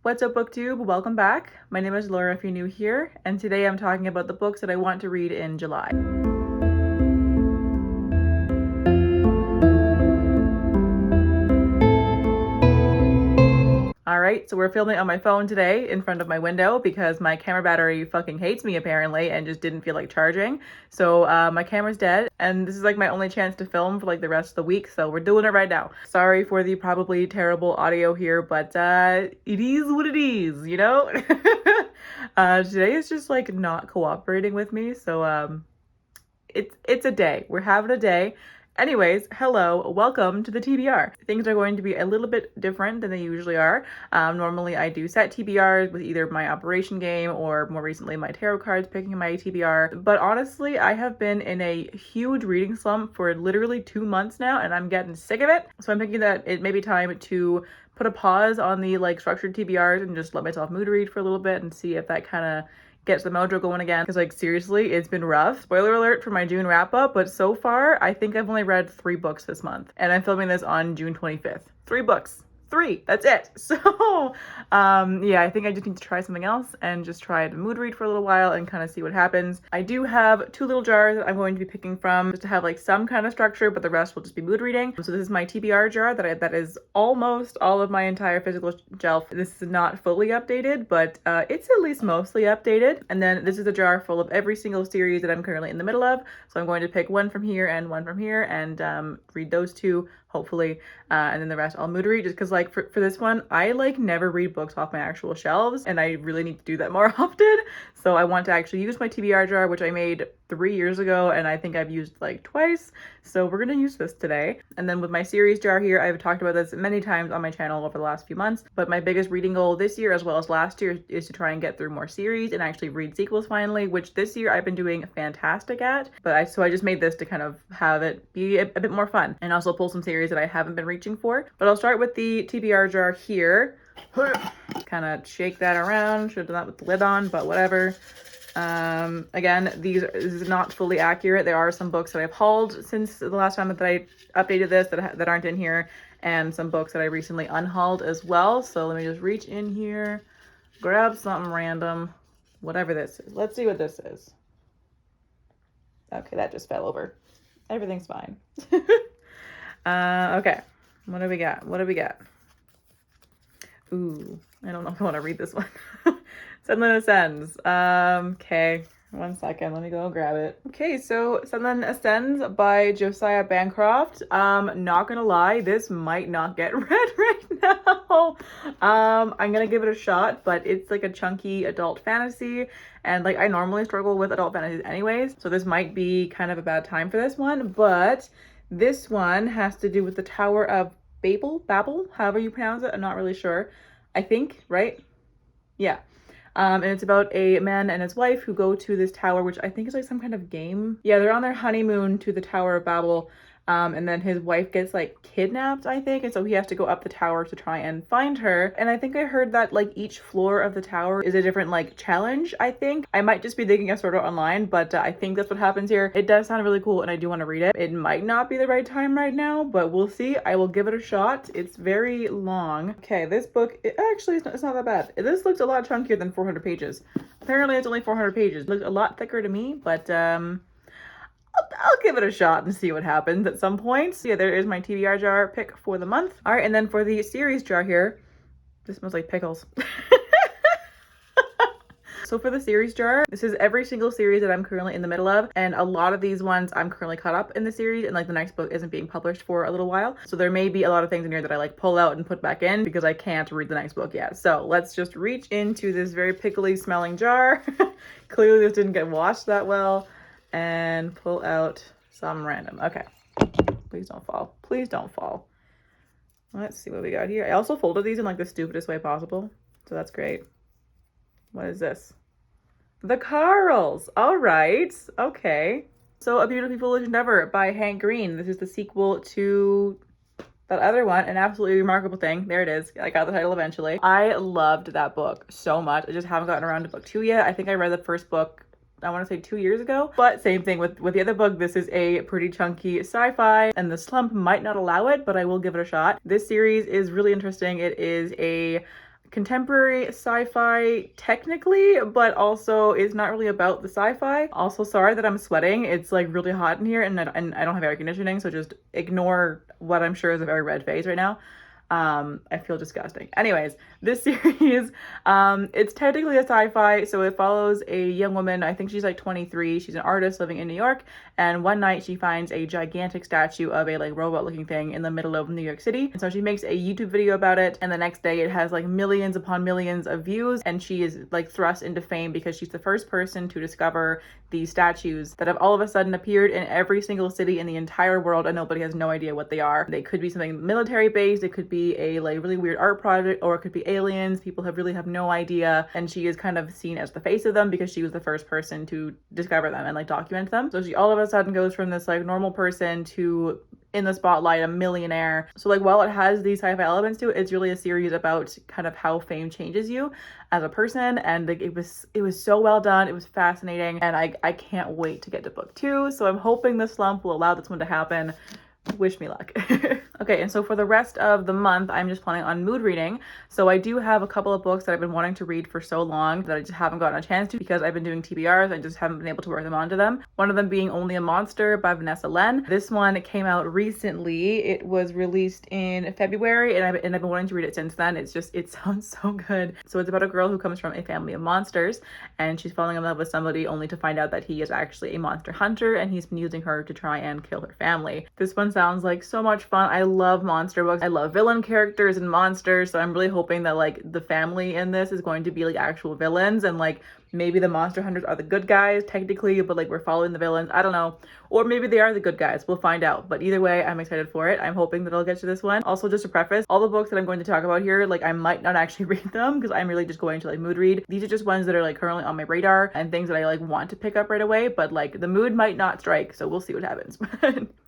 What's up, BookTube? Welcome back. My name is Laura if you're new here, and today I'm talking about the books that I want to read in July. Alright, so we're filming on my phone today in front of my window because my camera battery fucking hates me apparently and just didn't feel like charging. So my camera's dead and this is like my only chance to film for like the rest of the week, so we're doing it right now. Sorry for the probably terrible audio here, but it is what it is, you know? Today is just like not cooperating with me, so it's a day. We're having a day. Anyways, hello, welcome to the TBR. Things are going to be a little bit different than they usually are. Normally I do set TBRs with either my operation game or more recently my tarot cards picking my TBR. But honestly, I have been in a huge reading slump for literally 2 months now and I'm getting sick of it. So I'm thinking that it may be time to put a pause on the like structured TBRs and just let myself mood read for a little bit and see if that kind of gets the mojo going again, because like seriously it's been rough. Spoiler alert for my June wrap up, but so far I think I've only read 3 books this month and I'm filming this on June 25th. 3 books. 3, that's it. So yeah, I think I just need to try something else and just try to mood read for a little while and kind of see what happens. I do have 2 little jars that I'm going to be picking from just to have like some kind of structure, but the rest will just be mood reading. So this is my TBR jar that is almost all of my entire physical shelf. This is not fully updated, but it's at least mostly updated. And then this is a jar full of every single series that I'm currently in the middle of. So I'm going to pick one from here and one from here and read those 2 hopefully, and then the rest I'll mood read, just because like for this one I like never read books off my actual shelves and I really need to do that more often. So I want to actually use my TBR jar, which I made 3 years ago and I think I've used like twice, so we're gonna use this today. And then with my series jar here, I've talked about this many times on my channel over the last few months, but my biggest reading goal this year as well as last year is to try and get through more series and actually read sequels finally, which this year I've been doing fantastic at. But I just made this to kind of have it be a bit more fun and also pull some series that I haven't been reaching for. But I'll start with the TBR jar here. Kind of shake that around. Should have done that with the lid on, but whatever. Again, this is not fully accurate. There are some books that I've hauled since the last time that I updated this that aren't in here, and some books that I recently unhauled as well. So let me just reach in here, grab something random, whatever this is. Let's see what this is. Okay, that just fell over. Everything's fine. Okay, what do we got? What do we got? Ooh, I don't know if I want to read this one. Senlin Ascends. Okay, 1 second. Let me go grab it. Okay, so Senlin Ascends by Josiah Bancroft. Not gonna lie, this might not get read right now. I'm gonna give it a shot, but it's like a chunky adult fantasy, and like I normally struggle with adult fantasies anyways, so this might be kind of a bad time for this one. But this one has to do with the Tower of Babel, however you pronounce it. I'm not really sure. I think, right? Yeah. And it's about a man and his wife who go to this tower, which I think is like some kind of game. Yeah, they're on their honeymoon to the Tower of Babel. And then his wife gets like kidnapped, I think. And so he has to go up the tower to try and find her. And I think I heard that like each floor of the tower is a different like challenge, I think. I might just be thinking of Sword Art Online, but I think that's what happens here. It does sound really cool and I do want to read it. It might not be the right time right now, but we'll see. I will give it a shot. It's very long. Okay, this book, it's not that bad. This looks a lot chunkier than 400 pages. Apparently it's only 400 pages. It looks a lot thicker to me, but I'll give it a shot and see what happens at some point. So yeah, there is my TBR jar pick for the month. All right, and then for the series jar here, this smells like pickles. So for the series jar, this is every single series that I'm currently in the middle of, and a lot of these ones I'm currently caught up in the series, and like the next book isn't being published for a little while. So there may be a lot of things in here that I like pull out and put back in because I can't read the next book yet. So let's just reach into this very pickly smelling jar. Clearly this didn't get washed that well. And pull out some random. Okay, please don't fall. Please don't fall. Let's see what we got here. I also folded these in like the stupidest way possible, so that's great. What is this? The Carls. All right. Okay. So A Beautifully Foolish Endeavour by Hank Green. This is the sequel to that other one, An Absolutely Remarkable Thing. There it is. I got the title eventually. I loved that book so much. I just haven't gotten around to book 2 yet. I think I read the first book, I want to say 2 years ago, but same thing with the other book. This is a pretty chunky sci-fi and the slump might not allow it, but I will give it a shot. This series is really interesting. It is a contemporary sci-fi technically, but also it's not really about the sci-fi. Also, sorry that I'm sweating. It's like really hot in here and I don't have air conditioning, so just ignore what I'm sure is a very red face right now. I feel disgusting. Anyways, this series, it's technically a sci-fi, so it follows a young woman. I think she's like 23. She's an artist living in New York, and one night she finds a gigantic statue of a like robot-looking thing in the middle of New York City. And so she makes a YouTube video about it, and the next day it has like millions upon millions of views, and she is like thrust into fame because she's the first person to discover these statues that have all of a sudden appeared in every single city in the entire world, and nobody has no idea what they are. They could be something military based, it could be a like really weird art project, or it could be aliens. People really have no idea, and she is kind of seen as the face of them because she was the first person to discover them and like document them. So she all of a sudden goes from this like normal person to, in the spotlight, a millionaire. So like while it has these sci-fi elements to it, it's really a series about kind of how fame changes you as a person, and like it was so well done. It was fascinating, and I can't wait to get to book 2. So I'm hoping the slump will allow this one to happen. Wish me luck. Okay, and so for the rest of the month, I'm just planning on mood reading. So I do have a couple of books that I've been wanting to read for so long that I just haven't gotten a chance to because I've been doing TBRs. I just haven't been able to work them onto them. One of them being Only a Monster by Vanessa. This one came out recently. It was released in February, and I've been wanting to read it since then. It sounds so good. So it's about a girl who comes from a family of monsters, and she's falling in love with somebody only to find out that he is actually a monster hunter, and he's been using her to try and kill her family. This one sounds like so much fun. I love monster books. I love villain characters and monsters, so I'm really hoping that like the family in this is going to be like actual villains, and like maybe the monster hunters are the good guys technically, but like we're following the villains. I don't know. Or maybe they are the good guys. We'll find out. But either way, I'm excited for it. I'm hoping that I'll get to this one. Also, just to preface, all the books that I'm going to talk about here, like I might not actually read them because I'm really just going to like mood read. These are just ones that are like currently on my radar and things that I like want to pick up right away, but like the mood might not strike, so we'll see what happens.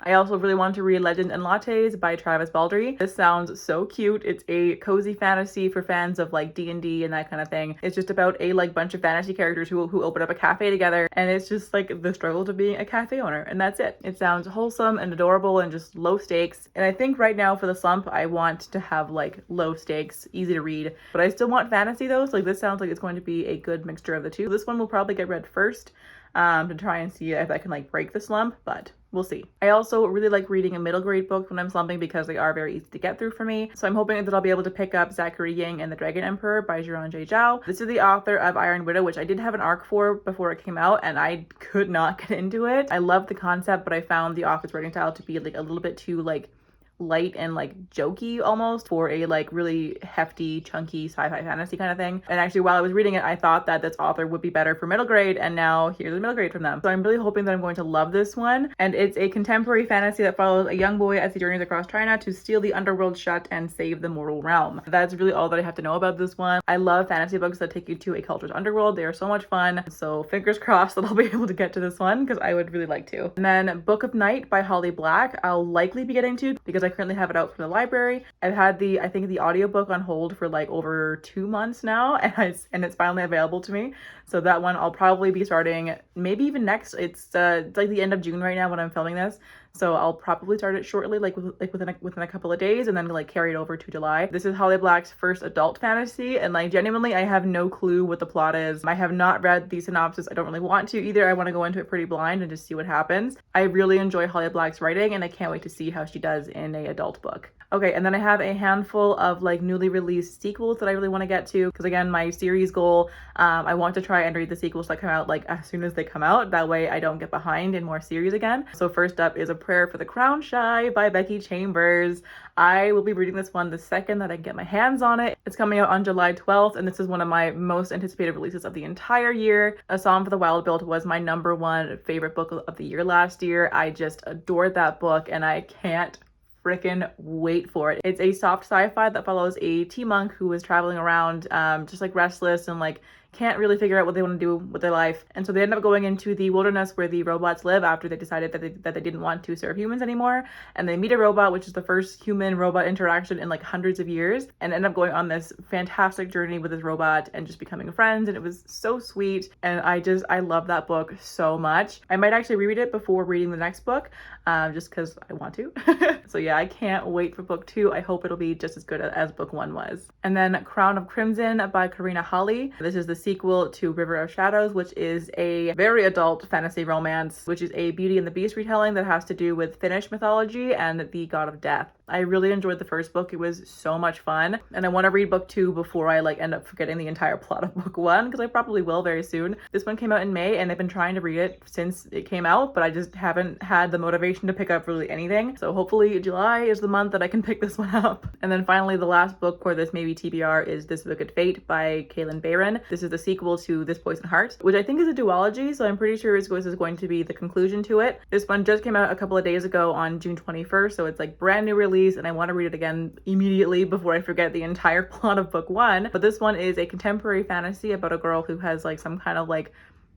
I also really want to read Legend and Lattes by Travis Baldree. This sounds so cute. It's a cozy fantasy for fans of like D&D and that kind of thing. It's just about a like bunch of fantasy characters who open up a cafe together, and it's just like the struggle to being a cafe owner, and that's it. It sounds wholesome and adorable and just low stakes. And I think right now for the slump, I want to have like low stakes, easy to read, but I still want fantasy though. So like this sounds like it's going to be a good mixture of the two. This one will probably get read first to try and see if I can like break the slump, but we'll see. I also really like reading a middle grade book when I'm slumping because they are very easy to get through for me. So I'm hoping that I'll be able to pick up Zachary, Ying, and the Dragon Emperor by Zhao. This is the author of Iron Widow, which I did have an arc for before it came out, and I could not get into it. I love the concept, but I found the author's writing style to be like a little bit too like light and like jokey almost for a like really hefty, chunky sci-fi fantasy kind of thing. And actually, while I was reading it, I thought that this author would be better for middle grade, and now here's a middle grade from them. So I'm really hoping that I'm going to love this one. And it's a contemporary fantasy that follows a young boy as he journeys across China to steal the underworld shut and save the mortal realm. That's really all that I have to know about this one. I love fantasy books that take you to a culture's underworld. They are so much fun. So fingers crossed that I'll be able to get to this one because I would really like to. And then Book of Night by Halle Black, I'll likely be getting to because I currently have it out from the library. I've had I think the audiobook on hold for like over 2 months now, and it's finally available to me. So that one I'll probably be starting maybe even next. It's like the end of June right now when I'm filming this. So I'll probably start it shortly, within a couple of days, and then like carry it over to July. This is Halle Black's first adult fantasy, and like genuinely I have no clue what the plot is. I have not read the synopsis. I don't really want to either. I want to go into it pretty blind and just see what happens. I really enjoy Halle Black's writing, and I can't wait to see how she does in a adult book. Okay, and then I have a handful of like newly released sequels that I really want to get to because again, my series goal, I want to try and read the sequels that come out like as soon as they come out. That way I don't get behind in more series again. So first up is A Prayer for the Crown Shy by Becky Chambers. I will be reading this one the second that I get my hands on it. It's coming out on July 12th, and this is one of my most anticipated releases of the entire year. A Song for the Wild Built was my #1 favorite book of the year last year. I just adored that book, and I can't freaking wait for it. It's a soft sci-fi that follows a tea monk who is traveling around just like restless and like can't really figure out what they want to do with their life. And so they end up going into the wilderness where the robots live after they decided that they didn't want to serve humans anymore. And they meet a robot, which is the first human-robot interaction in like hundreds of years, and end up going on this fantastic journey with this robot and just becoming friends. And it was so sweet. And I love that book so much. I might actually reread it before reading the next book, just because I want to. So yeah, I can't wait for book 2. I hope it'll be just as good as book 1 was. And then Crown of Crimson by Karina Halle. This is the sequel to River of Shadows, which is a very adult fantasy romance, which is a Beauty and the Beast retelling that has to do with Finnish mythology and the god of death. I really enjoyed the first book. It was so much fun, and I want to read book 2 before I like end up forgetting the entire plot of book 1, because I probably will very soon. This one came out in May, and I've been trying to read it since it came out, but I just haven't had the motivation to pick up really anything. So hopefully July is the month that I can pick this one up. And then finally, the last book for this maybe TBR is This Wicked Fate by Kalynn Bayron. This is the sequel to This Poison Heart, which I think is a duology, so I'm pretty sure this is going to be the conclusion to it. This one just came out a couple of days ago on June 21st, so it's like brand new release, and I want to read it again immediately before I forget the entire plot of book 1. But this one is a contemporary fantasy about a girl who has like some kind of like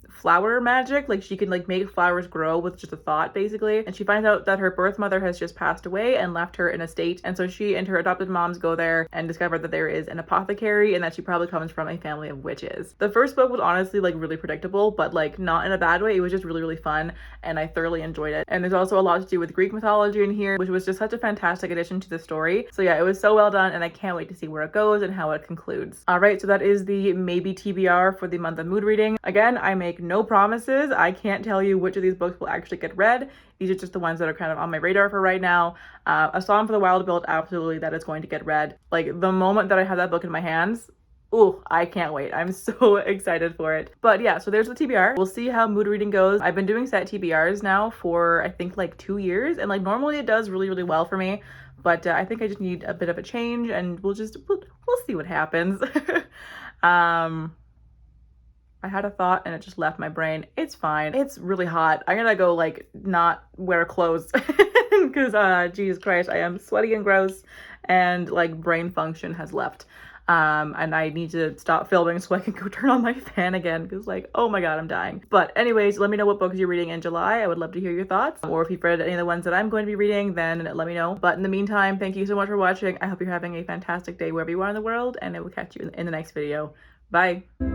flower magic. Like she can like make flowers grow with just a thought, basically. And she finds out that her birth mother has just passed away and left her in a state, and so she and her adopted moms go there and discover that there is an apothecary and that she probably comes from a family of witches. The first book was honestly like really predictable, but like not in a bad way. It was just really fun, and I thoroughly enjoyed it. And there's also a lot to do with Greek mythology in here, which was just such a fantastic addition to the story. So yeah, it was so well done, and I can't wait to see where it goes and how it concludes. All right, so that is the maybe TBR for the month of mood reading. Again, I make no promises. I can't tell you which of these books will actually get read. These are just the ones that are kind of on my radar for right now. A Song for the Wild Build, absolutely, that is going to get read. Like the moment that I have that book in my hands, ooh, I can't wait. I'm so excited for it. But yeah, so there's the TBR. We'll see how mood reading goes. I've been doing set TBRs now for I think like 2 years, and like normally it does really well for me. But I think I just need a bit of a change, and we'll see what happens. I had a thought and it just left my brain. It's fine. It's really hot. I'm gonna go like not wear clothes because Jesus Christ, I am sweaty and gross, and like brain function has left. And I need to stop filming so I can go turn on my fan again, because like, oh my god, I'm dying. But anyways, let me know what books you're reading in July. I would love to hear your thoughts. Or if you've read any of the ones that I'm going to be reading, then let me know. But in the meantime, thank you so much for watching. I hope you're having a fantastic day wherever you are in the world, and I will catch you in the next video. Bye.